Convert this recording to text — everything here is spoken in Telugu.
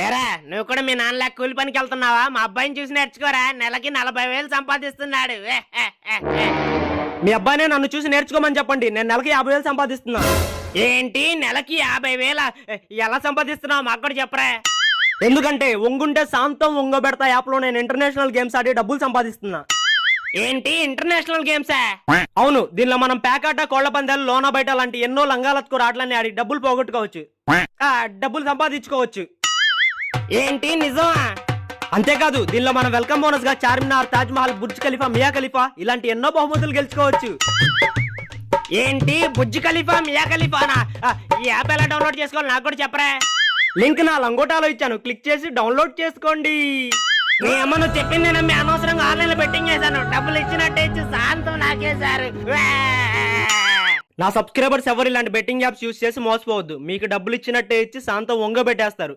ఏరా నువ్వు కూడా మీ నాన్నలా కూలి పనికి వెళ్తున్నావా? మా అబ్బాయిని చూసి నేర్చుకోరా, నెలకి 40,000 సంపాదిస్తున్నాడు. మీ అబ్బాయినే నన్ను చూసి నేర్చుకోమని చెప్పండి. నేను నెలకి 50,000 సంపాదిస్తున్నా. ఏంటి నెలకి 50,000? ఎలా సంపాదిస్తున్నావు మాకు కూడా చెప్పరా. ఎందుకంటే ఒంగుంటే శాంతం ఒంగోబెడతా యాప్ లో నేను ఇంటర్నేషనల్ గేమ్స్ ఆడి డబ్బులు సంపాదిస్తున్నా. ఏంటి ఇంటర్నేషనల్ గేమ్సా? అవును, దీనిలో మనం పేకాట, కోళ్ల పందాలు, లోన బయట లాంటి ఎన్నో లంగాలత్తుకు ఆటలన్నీ ఆడి డబ్బులు పోగొట్టుకోవచ్చు, డబ్బులు సంపాదించుకోవచ్చు. ఏంటి నిజమా? అంతేకాదు దీనిలో మనం వెల్కమ్ బోనస్ గా చార్మినార్, తాజ్ మహల్, బుర్జ్ ఖలీఫా, మియా ఖలీఫా ఇలాంటి ఎన్నో బహుమతులు గెలుచుకోవచ్చు. ఏంటి బుర్జ్ ఖలీఫా, మియా ఖలీఫానా? ఈ యాప్ ఎలా డౌన్లోడ్ చేసుకోవాలి నాకు కూడా చెప్పరా. లింక్ నా లంగోటాలో ఇచ్చాను, క్లిక్ చేసి డౌన్లోడ్ చేసుకోండి. ఏమో నువ్వు చెప్పింది నమ్మి అనవసరంగా ఆన్లైన్ లో బెట్టింగ్ చేశాను. డబ్బులు ఇచ్చినట్టే ఇచ్చి శాంతం నాకేశారు. నా సబ్స్క్రైబర్స్ ఎవరు ఇలాంటి బెట్టింగ్ యాప్స్ యూస్ చేసి మోసపోవద్దు. మీకు డబ్బులు ఇచ్చినట్టే ఇచ్చి శాంతం ఒంగబెట్టేస్తారు.